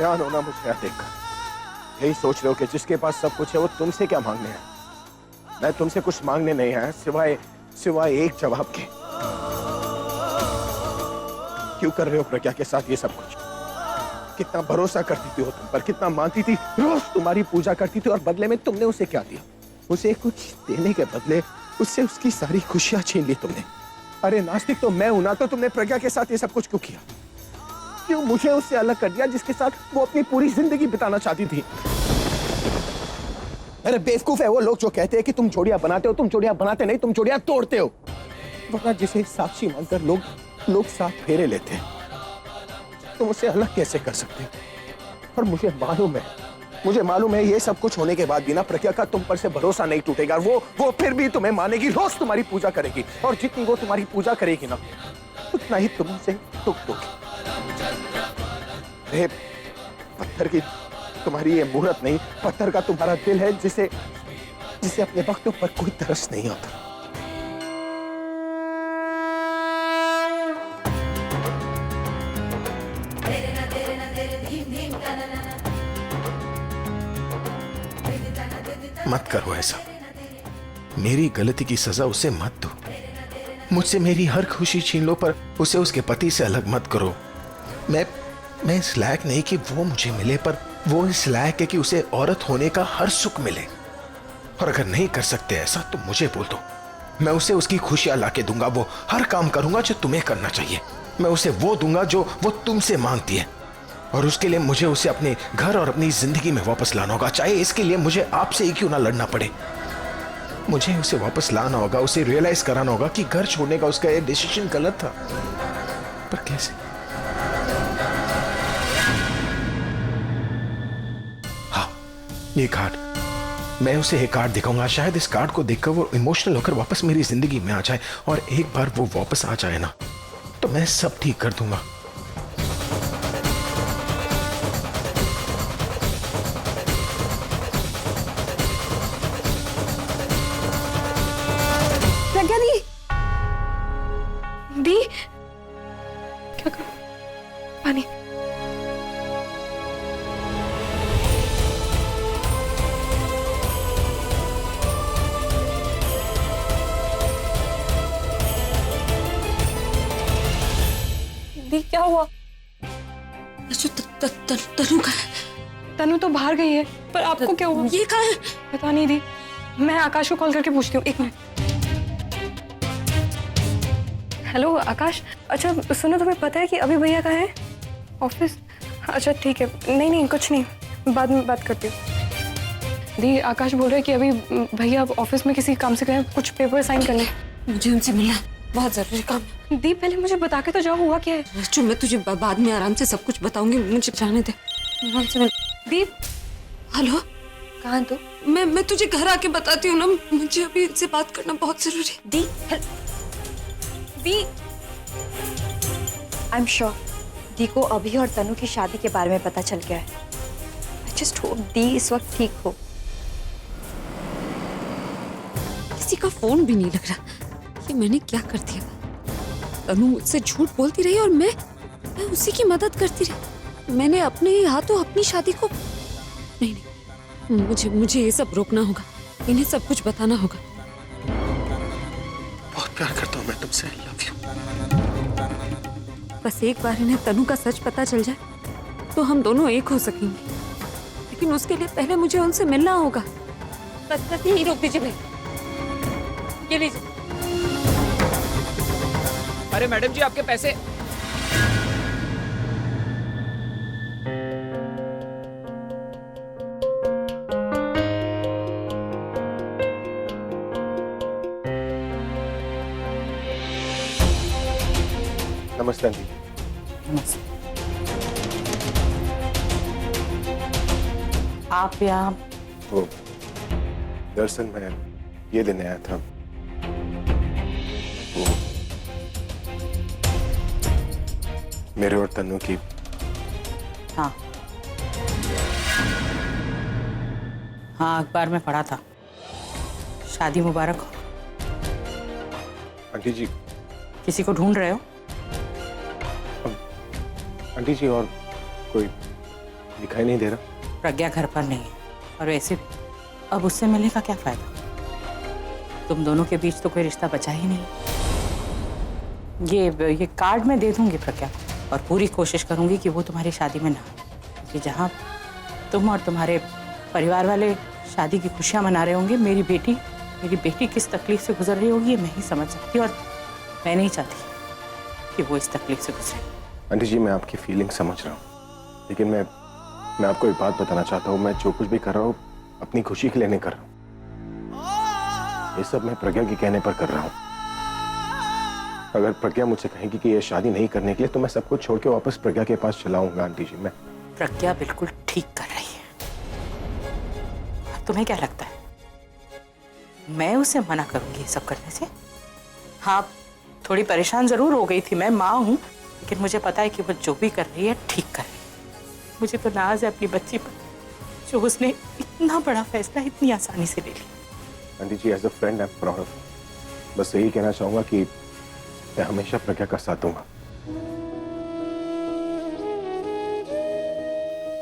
हैरान होना मुझे यहाँ देखकर। यही सोच रहे हो कि जिसके पास सब कुछ है वो तुमसे क्या मांगने है। मैं तुमसे कुछ मांगने नहीं आया सिवाय एक जवाब के। क्यों कर रहे हो प्रज्ञा के साथ ये सब कुछ? कितना भरोसा करती थी वो तुम पर, कितना मानती थी, रोज तुम्हारी पूजा करती थी, और बदले में तुमने उसे क्या दिया? उसे कुछ देने के बदले उससे उसकी सारी खुशियां छीन ली तुमने। अरे नास्तिक तो मैं हूं ना, तो तुमने प्रज्ञा के साथ ये सब कुछ क्यों किया? क्यों मुझे उससे अलग कर दिया जिसके साथ वो अपनी पूरी जिंदगी बिताना चाहती थी? अरे बेवकूफ है वो लोग जो कहते हैं कि तुम जोड़ियां बनाते हो। तुम जोड़ियां बनाते नहीं, तुम जोड़ियां तोड़ते हो। वरना जिसे साक्षी मानकर लोग साथ फेरे लेते हैं, तुम उसे अलग कैसे कर सकते हो? और मुझे मालूम है ये सब कुछ होने के बाद भी ना प्रज्ञा का तुम पर से भरोसा नहीं टूटेगा। वो फिर भी तुम्हें मानेगी, रोज तुम्हारी पूजा करेगी, और जितनी वो तुम्हारी पूजा करेगी ना उतना ही तुम उसे दुख दोगे। पत्थर की तुम्हारी ये मूर्त नहीं, पत्थर का तुम्हारा दिल है जिसे अपने वक्तों पर कोई तरस नहीं आता। मत करो ऐसा। मेरी गलती की सजा उसे मत दो। मुझसे मेरी हर खुशी छीन लो, पर उसे उसके पति से अलग मत करो। मैं इस लायक नहीं कि वो मुझे मिले, पर वो इस लायक है कि उसे औरत होने का हर सुख मिले। और अगर नहीं कर सकते ऐसा तो मुझे बोल दो। मैं उसे उसकी खुशियां लाके दूंगा। वो हर काम करूंगा जो तुम्हें करना चाहिए। मैं उसे वो दूंगा जो वो तुमसे मांगती है, और उसके लिए मुझे उसे अपने घर और अपनी जिंदगी में वापस लाना होगा, चाहे इसके लिए मुझे आपसे ही क्यों ना लड़ना पड़े। मुझे उसे वापस लाना होगा, उसे रियलाइज कराना होगा कि घर छोड़ने का उसका ये डिसीजन गलत था। पर कैसे? हाँ, ये कार्ड, मैं उसे एक कार्ड दिखाऊंगा। शायद इस कार्ड को देखकर वो इमोशनल होकर वापस मेरी जिंदगी में आ जाए, और एक बार वो वापस आ जाए ना तो मैं सब ठीक कर दूंगा। प्रज्ञा दी क्या कर? पानी। दी क्या हुआ? तनु कहाँ है? तनु तो बाहर गई है, पर आपको क्या हुआ? ये कहाँ है? पता नहीं दी, मैं आकाश को कॉल करके पूछती हूँ। एक मिनट। हेलो आकाश, अच्छा सुनो, तुम्हें पता है कि अभी भैया कहाँ है? ऑफिस? अच्छा ठीक है, नहीं कुछ नहीं, बाद में बात करती हूँ। दी आकाश बोल रहा है कि अभी भैया ऑफिस में किसी काम से गए, कुछ पेपर साइन करने। मुझे उनसे मिलना है, बहुत जरूरी काम है। दी पहले मुझे बता के तो जाओ, हुआ क्या है? बच्चों, मैं तुझे बाद में आराम से सब कुछ बताऊंगी, मुझे जाने दे। दी हेलो, कहाँ तू? मैं तुझे घर आके बताती हूँ ना, मुझे अभी इनसे बात करना बहुत जरूरी है। दी आई एम श्योर दी को अभी और तनु की शादी के बारे में पता चल गया है। आई जस्ट होप दी इस वक्त ठीक हो। किसी का फोन भी नहीं लग रहा। ये मैंने क्या कर दिया? तनु मुझसे झूठ बोलती रही और मैं उसी की मदद करती रही। मैंने अपने ही हाथों अपनी शादी को नहीं, मुझे ये सब रोकना होगा। इन्हें सब कुछ बताना होगा। बहुत प्यार करता हूँ मैं तुमसे। I love you. बस एक बार इन्हें तनु का सच पता चल जाए तो हम दोनों एक हो सकेंगे, लेकिन उसके लिए पहले मुझे उनसे मिलना होगा। बस यही रोक दीजिए भाई। ये लीजिए। अरे मैडम जी, आपके पैसे। नमस्ते आंटी। नमस्ते। आप यहाँ? वो दरअसल मैं ये लेने आया था, वो मेरे और तन्नू की। हाँ अखबार में पढ़ा था। शादी मुबारक हो। आंटी जी। किसी को ढूंढ रहे हो? आंटी जी और कोई दिखाई नहीं दे रहा। प्रज्ञा घर पर नहीं है और वैसे भी अब उससे मिलने का क्या फायदा? तुम दोनों के बीच तो कोई रिश्ता बचा ही नहीं। ये कार्ड मैं दे दूंगी प्रज्ञा को और पूरी कोशिश करूंगी कि वो तुम्हारी शादी में ना आए। कि जहाँ तुम और तुम्हारे परिवार वाले शादी की खुशियाँ मना रहे होंगे, मेरी बेटी किस तकलीफ से गुजर रही होगी ये मैं ही समझ सकती हूँ और मैं नहीं चाहती कि वो इस तकलीफ से गुजरे। आंटी जी, मैं आपकी फीलिंग समझ रहा हूँ, लेकिन मैं आपको एक बात बताना चाहता हूँ। मैं जो कुछ भी कर रहा हूँ अपनी खुशी के लिए नहीं कर रहा हूँ। ये सब मैं प्रज्ञा के कहने पर कर रहा हूँ। अगर प्रज्ञा मुझसे कहेगी कि ये शादी नहीं करने के लिए, तो मैं सब कुछ छोड़ के वापस प्रज्ञा के पास चलाऊंगा। आंटी जी, मैं प्रज्ञा बिल्कुल ठीक कर रही है। तुम्हें क्या लगता है मैं उसे मना करूंगी ये सब करने से? हाँ, थोड़ी परेशान जरूर हो गई थी, मैं माँ हूं, लेकिन मुझे पता है कि वो जो भी कर रही है ठीक कर रही है। मुझे तो नाज है अपनी बच्ची पर, जो उसने इतना बड़ा फैसला इतनी आसानी से ले लिया। Aunty ji, as a friend I am proud of. बस यही कहना चाहूंगा कि मैं हमेशा प्रज्ञा का साथ दूंगा।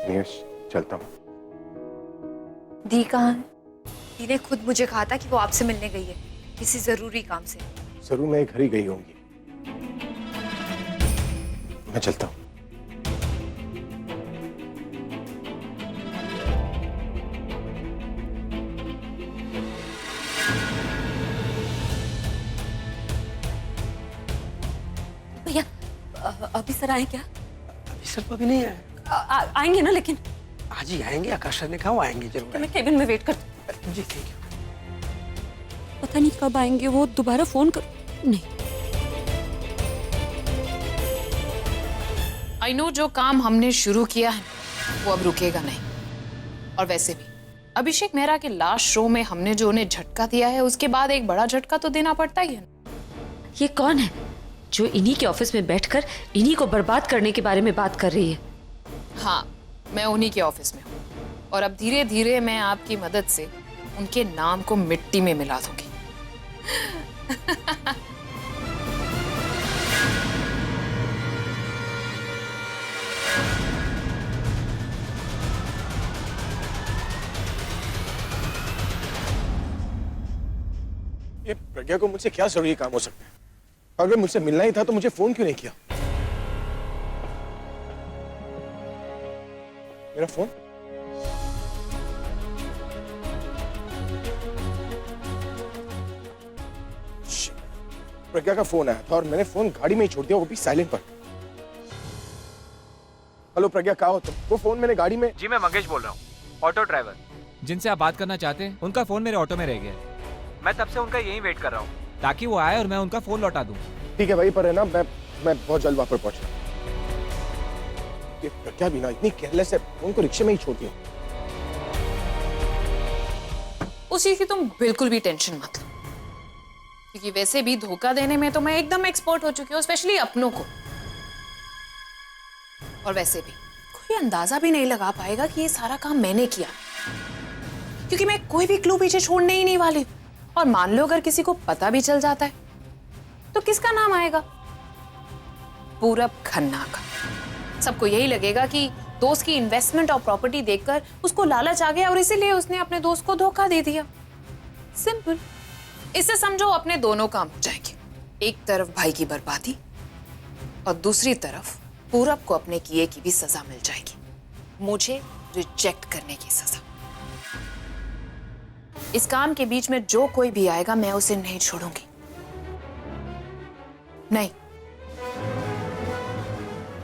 नीरज, चलता हूँ। दी कहाँ है? दी ने खुद मुझे कहा था कि वो आपसे मिलने गई है किसी जरूरी काम से। जरूर मैं घर ही गई होंगी। मैं चलता हूँ। भैया अभी सर आए क्या? अभी सर तो अभी नहीं आए। आएंगे ना, लेकिन आज ही आएंगे। आकाश सर ने कहा वो आएंगे जरूर। तो मैं केबिन में वेट कर। जी थैंक यू। पता नहीं कब आएंगे वो, दोबारा फोन कर। नहीं, आई नो जो काम हमने शुरू किया है वो अब रुकेगा नहीं। और वैसे भी अभिषेक मेहरा के लास्ट शो में हमने जो उन्हें झटका दिया है, उसके बाद एक बड़ा झटका तो देना पड़ता ही है। ये कौन है जो इन्हीं के ऑफिस में बैठकर इन्हीं को बर्बाद करने के बारे में बात कर रही है? हाँ, मैं उन्हीं के ऑफिस में हूँ और अब धीरे धीरे मैं आपकी मदद से उनके नाम को मिट्टी में मिला दूंगी। ये प्रज्ञा को मुझसे क्या जरूरी काम हो सकता है? अगर मुझसे मिलना ही था तो मुझे फोन क्यों नहीं किया? मेरा फोन? Shit. प्रज्ञा का फोन आया था और मैंने फोन गाड़ी में ही छोड़ दिया, वो भी साइलेंट पर। हेलो प्रज्ञा, कहाँ हो तुम? वो फोन मैंने गाड़ी में। जी मैं मंगेश बोल रहा हूँ, ऑटो ड्राइवर। जिनसे आप बात करना चाहते हैं उनका फोन मेरे ऑटो में रह गया है। मैं तब से उनका यही वेट कर रहा हूँ ताकि वो आए और मैं उनका फोन लौटा दूँ। ठीक है, वहीं पर है ना। मैं बहुत जल्द वहां पर पहुंच रहा हूँ। ये प्रज्ञा भी ना इतनी केयरलेस है, फोन को रिक्शे में ही छोड़ दिया। उस चीज की तुम बिल्कुल भी टेंशन मत लो, क्योंकि वैसे भी धोखा देने में तो मैं एकदम एक्सपर्ट हो चुकी हूँ, स्पेशली अपनों को। और वैसे भी कोई अंदाजा भी नहीं लगा पाएगा कि ये सारा काम मैंने किया, क्योंकि मैं कोई भी क्लू पीछे छोड़ने ही नहीं वाली। और मान लो अगर किसी को पता भी चल जाता है तो किसका नाम आएगा? पूरब खन्ना का। सबको यही लगेगा कि दोस्त की इन्वेस्टमेंट और प्रॉपर्टी देखकर उसको लालच आ गया और इसीलिए उसने अपने दोस्त को धोखा दे दिया। सिंपल। इससे समझो अपने दोनों काम हो जाएंगे, एक तरफ भाई की बर्बादी और दूसरी तरफ पूरब को अपने किए की भी सजा मिल जाएगी, मुझे रिजेक्ट करने की सजा। इस काम के बीच में जो कोई भी आएगा मैं उसे नहीं छोड़ूंगी। नहीं,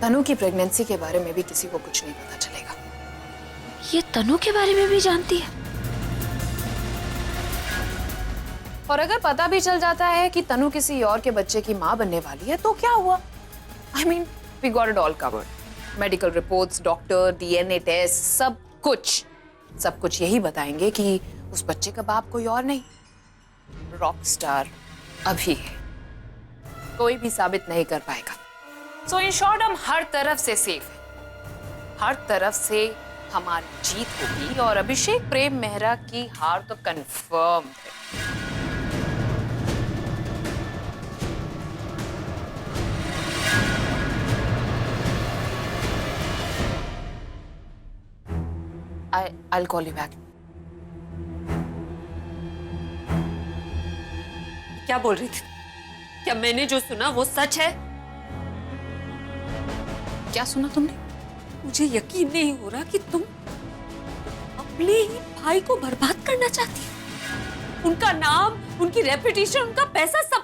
तनु की प्रेगनेंसी के बारे में भी किसी को कुछ नहीं पता चलेगा। ये तनु के बारे में भी जानती है? और अगर पता भी चल जाता है कि तनु किसी और के बच्चे की मां बनने वाली है तो क्या हुआ? I mean, we got it all covered. Medical reports, doctor, DNA test, सब कुछ यही बताएंगे कि उस बच्चे का बाप कोई और नहीं, रॉक स्टार अभी है। कोई भी साबित नहीं कर पाएगा। सो इन शॉर्ट हम हर तरफ से सेफ हैं, हर तरफ से हमारी जीत होगी और अभिषेक प्रेम मेहरा की हार तो कंफर्म है। I'll call you back. क्या बोल रही थी? क्या मैंने जो सुना वो सच है? क्या सुना तुमने? मुझे यकीन नहीं हो रहा कि तुम अपने ही भाई को बर्बाद करना चाहती हो। उनका नाम, उनकी रेपुटेशन, उनका पैसा, सब।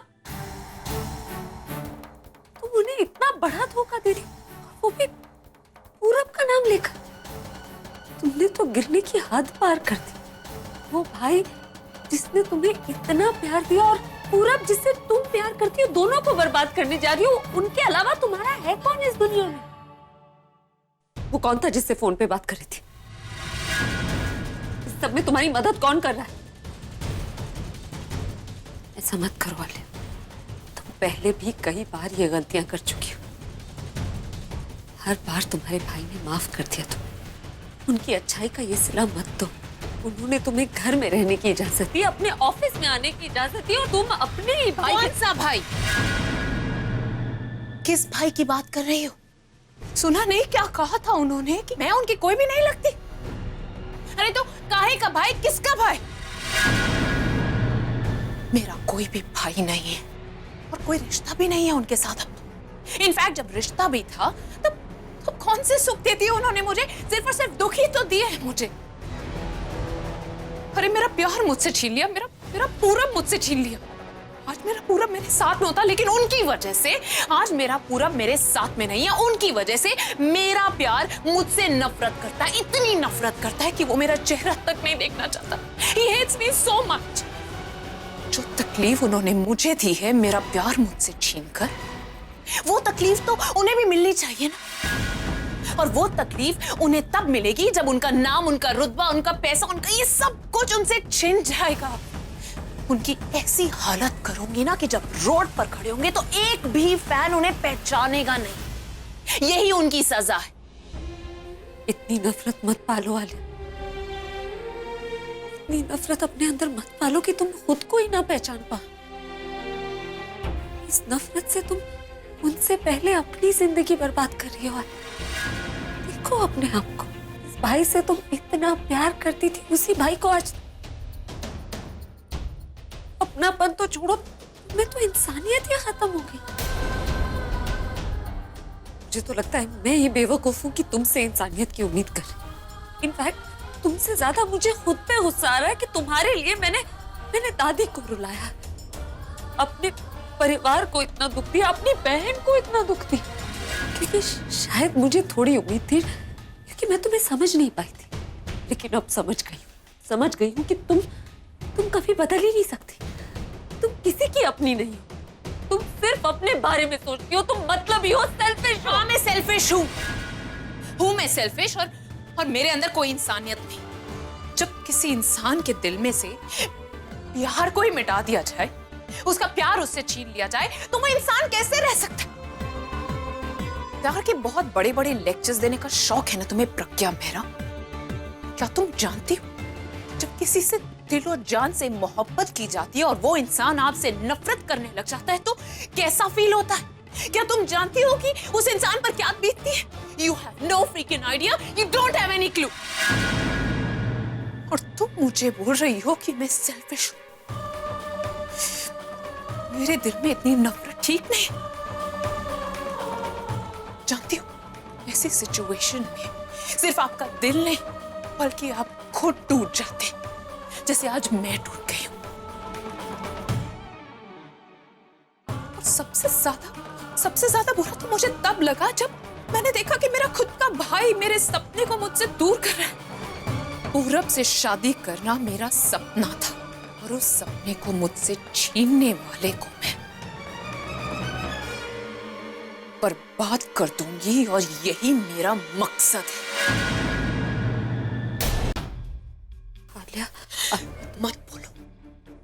तुम उन्हें इतना बड़ा धोखा दे रही, वो भी पूरब का नाम लेकर। तुमने तो गिरने की हद पार कर दी। वो भाई जिसने तुम्हें इतना प्यार दिया और पूरब जिससे तुम प्यार करती हो, दोनों को बर्बाद करने जा रही हो। उनके अलावा तुम्हारा है कौन इस दुनिया में? वो कौन था जिससे फोन पे बात कर रही थी? इस सब में तुम्हारी मदद कौन कर रहा है? ऐसा मत करो आलिया, तुम पहले भी कई बार ये गलतियां कर चुकी हो। हर बार तुम्हारे भाई ने माफ कर दिया तुम्हें। उनकी अच्छाई का ये सिला मत दो। उन्होंने तुम्हें घर में रहने की इजाजत दी, अपने ऑफिस में आने की इजाजत दी, और तुम अपने ही भाई। कौन सा भाई? किस भाई की बात कर रही हो? सुना नहीं क्या कहा था उन्होंने कि मैं उनकी कोई भी नहीं लगती? अरे तो काहे का भाई, किसका भाई? मेरा कोई भी भाई नहीं है और कोई रिश्ता भी नहीं है उनके साथ। इनफैक्ट जब रिश्ता भी था तब तो कौन से सुख देती है उन्होंने मुझे? सिर्फ और सिर्फ दुख ही तो दिए है मुझे। अरे मेरा प्यार मुझसे छीन लिया, मेरा पूरब मुझसे छीन लिया। आज मेरा पूरब मेरे साथ में होता, लेकिन उनकी वजह से आज मेरा पूरब मेरे साथ में नहीं है। उनकी वजह से मेरा प्यार मुझसे नफरत करता है, इतनी नफरत करता है कि वो मेरा चेहरा तक नहीं देखना चाहता। He hates me so much। जो तकलीफ उन्होंने मुझे दी है मेरा प्यार मुझसे छीनकर, वो तकलीफ तो उन्हें भी मिलनी चाहिए ना। और वो तकलीफ उन्हें तब मिलेगी जब उनका नाम, उनका रुतबा, उनका पैसा, उनका ये सब कुछ उनसे छिन जाएगा। उनकी ऐसी हालत करूंगी ना कि जब रोड पर खड़े होंगे तो एक भी फैन उन्हें पहचानेगा नहीं। यही उनकी सजा है। इतनी नफरत मत पालो आलिया, इतनी नफरत अपने अंदर मत पालो कि तुम खुद को ही ना पहचान पाओ। इस नफरत से तुम उनसे पहले अपनी जिंदगी बर्बाद कर रही हो। देखो अपने आप को, इस भाई से तुम इतना प्यार करती थी, उसी भाई को आज अपनापन तो छोड़ो, तुम्हें तो इंसानियत ही खत्म हो गई। मुझे तो लगता है मैं ही बेवकूफ हूं कि तुमसे इंसानियत की उम्मीद कर। इनफैक्ट तुमसे ज्यादा मुझे खुद पे गुस्सा आ रहा है कि तुम्हारे लिए मैंने दादी को रुलाया, अपने परिवार को इतना दुख दिया, अपनी बहन को इतना दुख दिया। क्योंकि शायद मुझे थोड़ी उम्मीद थी, क्योंकि मैं तुम्हें समझ नहीं पाई थी। लेकिन अब समझ गई हूँ कि तुम कभी बदल ही नहीं सकती। तुम किसी की अपनी नहीं हो, तुम सिर्फ अपने बारे में सोचती हो। तुम मतलबी हो, सेल्फिश हो। हाँ, मैं सेल्फिश हूँ मैं सेल्फिश, और मेरे अंदर कोई इंसानियत नहीं। जब किसी इंसान के दिल में से प्यार को ही मिटा दिया जाए, उसका प्यार उससे छीन लिया जाए, तो वो इंसान कैसे रह सकता है? प्यार के बहुत बड़े बड़े लेक्चर्स देने का शौक है ना तुम्हें प्रज्ञा मेहरा? क्या तुम जानती हो जब किसी से दिल और जान से मोहब्बत की जाती है और वो इंसान आपसे नफरत करने लग जाता है तो कैसा फील होता है? क्या तुम जानती हो कि उस इंसान पर क्या बीतती है? You have no freaking idea, you don't have any clue। और तुम मुझे बोल रही हो कि मैं सेल्फिश हूं? मेरे दिल में इतनी नफरत ठीक नहीं। जानती हो, ऐसी सिचुएशन में सिर्फ आपका दिल नहीं बल्कि आप खुद टूट जाते हैं, जैसे आज मैं टूट गई हूं। और सबसे ज्यादा बुरा तो मुझे तब लगा जब मैंने देखा कि मेरा खुद का भाई मेरे सपने को मुझसे दूर कर रहा है। पूरब से शादी करना मेरा सपना था और उस सपने को मुझसे छीनने वाले को मैं बर्बाद कर दूंगी, और यही मेरा मकसद है। आलिया, मत बोलो,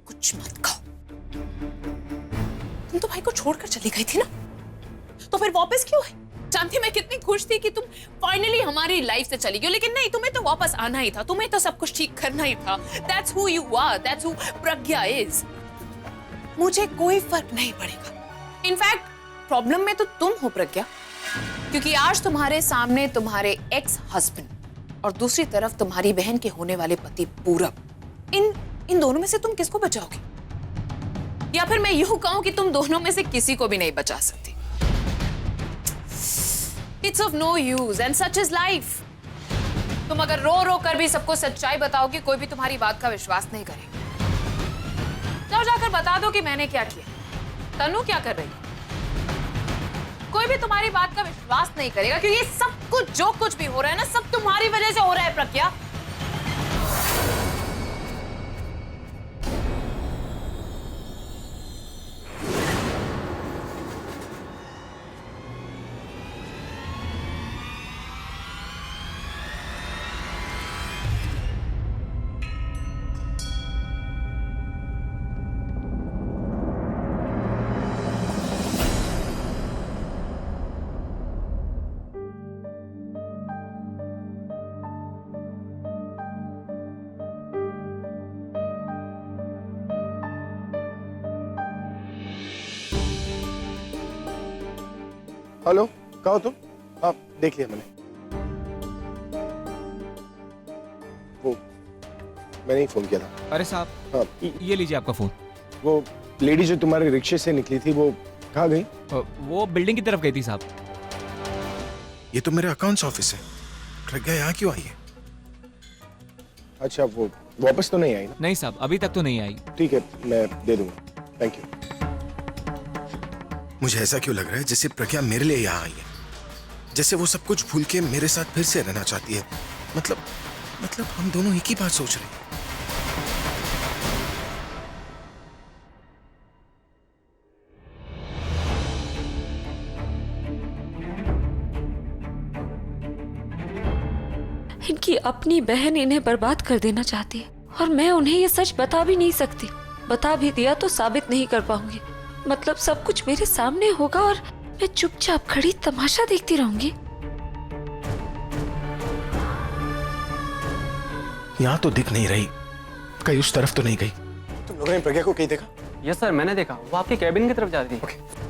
कुछ मत कहो। तुम तो भाई को छोड़कर चली गई थी ना, तो फिर वापस क्यों आई? जानती मैं कितनी खुश थी कि तुम फाइनली हमारी लाइफ से चली गई, लेकिन नहीं, तुम्हें तो वापस आना ही था, तुम्हें तो सब कुछ ठीक करना ही था। That's who you are, that's who Pragya is। मुझे कोई फर्क नहीं पड़ेगा। इनफैक्ट प्रॉब्लम में तो तुम हो प्रज्ञा, क्योंकि आज तुम्हारे सामने तुम्हारे एक्स हस्बैंड और दूसरी तरफ तुम्हारी बहन के होने वाले पति पूरब। इन दोनों में से तुम किसको बचाओगे? या फिर मैं यूं कहूं कि तुम दोनों में से किसी को भी नहीं बचा सकती। It's of no use and such is life. तुम अगर रो रो कर भी सबको सच्चाई बताओगे, कोई भी तुम्हारी बात का विश्वास नहीं करेगा। जाओ जाकर बता दो कि मैंने क्या किया। तनु क्या कर रही है? कोई भी तुम्हारी बात का विश्वास नहीं करेगा, क्योंकि ये सब कुछ जो कुछ भी हो रहा है ना, सब तुम्हारी वजह से हो रहा है प्रज्ञा। हेलो, कहाँ हो तुम? हाँ, देख लिया मैंने। वो मैंने ही फोन किया था। अरे साहब, हाँ, ये लीजिए आपका फोन। वो लेडी जो तुम्हारे रिक्शे से निकली थी, वो कहाँ गई? वो बिल्डिंग की तरफ गई थी साहब। ये तो मेरे अकाउंट्स ऑफिस है। प्रज्ञा यहाँ क्यों आई है? अच्छा, वो वापस तो नहीं आई ना? नहीं साहब, अभी तक तो नहीं आई। ठीक है, मैं दे दूंगा। Thank you. मुझे ऐसा क्यों लग रहा है जैसे प्रज्ञा मेरे लिए यहाँ आई है, जैसे वो सब कुछ भूल के मेरे साथ फिर से रहना चाहती है। मतलब हम दोनों एक ही बात सोच रहे हैं। इनकी अपनी बहन इन्हें बर्बाद कर देना चाहती है और मैं उन्हें ये सच बता भी नहीं सकती। बता भी दिया तो साबित नहीं कर पाऊंगी। मतलब सब कुछ मेरे सामने होगा और मैं चुपचाप खड़ी तमाशा देखती रहूंगी। यहाँ तो दिख नहीं रही, कहीं उस तरफ तो नहीं गई। तुम लोगों ने प्रज्ञा को कहीं देखा? यस सर, मैंने देखा। वो आपके कैबिन की तरफ जा रही थी। Okay.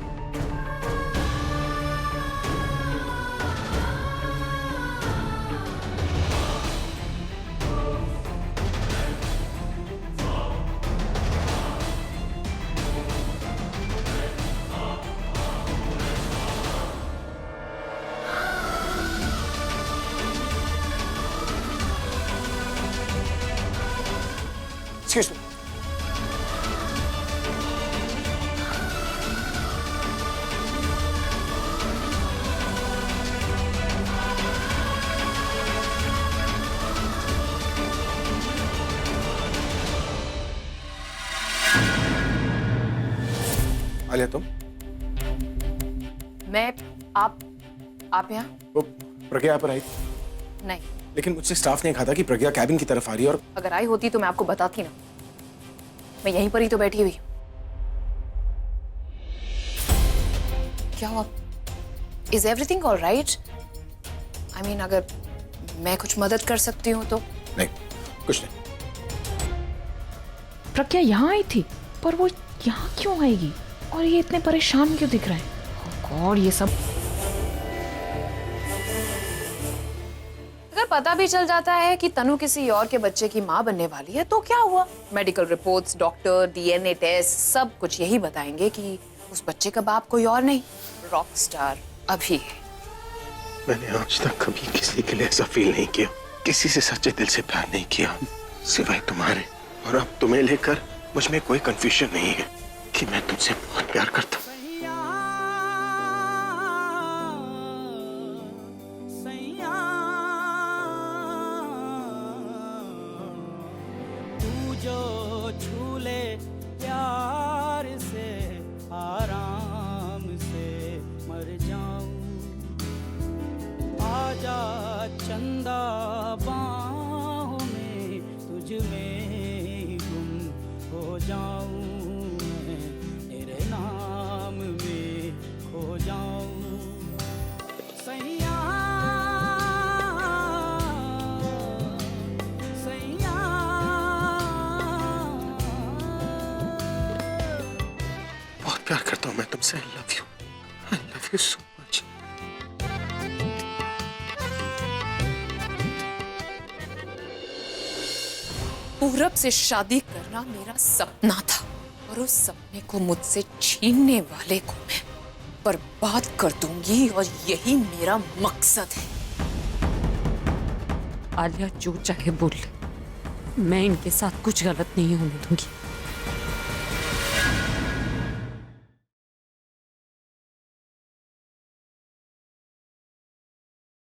Excuse me. आलिया, तुम? मैं आप यहाँ? वो प्रज्ञा यहाँ पर आई थी, नहीं। लेकिन मुझसे स्टाफ ने कहा था कि प्रज्ञा कैबिन की तरफ आ रही है। और अगर आई होती तो मैं आपको बताती ना। मैं यहीं पर ही तो बैठी हुई। क्या हुआ? Is everything all right? I mean, अगर मैं कुछ मदद कर सकती हूँ तो। नहीं, कुछ नहीं। प्रज्ञा यहाँ आई थी, पर वो यहाँ क्यों आएगी? और ये इतने परेशान क्यों दिख रहे हैं? गॉड, ये सब अगर पता भी चल जाता है कि तनु किसी और के बच्चे की माँ बनने वाली है तो क्या हुआ? Medical reports, doctor, DNA test, सब कुछ यही बताएंगे कि उस बच्चे का बाप कोई और नहीं, रॉक स्टार अभी है। मैंने आज तक कभी किसी के लिए ऐसा फील नहीं किया, किसी से सच्चे दिल से प्यार नहीं किया, सिवाय तुम्हारे। और अब तुम्हें लेकर मुझ में कोई कंफ्यूजन नहीं है कि मैं तुमसे बहुत प्यार करता हूँ। चंदा बाहों में तुझ में गुम हो जाऊं, मैं तेरे नाम में खो जाऊं। सैया सैया बहुत प्यार करता हूँ मैं तुमसे। I love you so much. पूरब से शादी करना मेरा सपना था और उस सपने को मुझसे छीनने वाले को मैं बर्बाद कर दूंगी और यही मेरा मकसद है। आलिया जो चाहे बोल ले, मैं इनके साथ कुछ गलत नहीं होने दूंगी।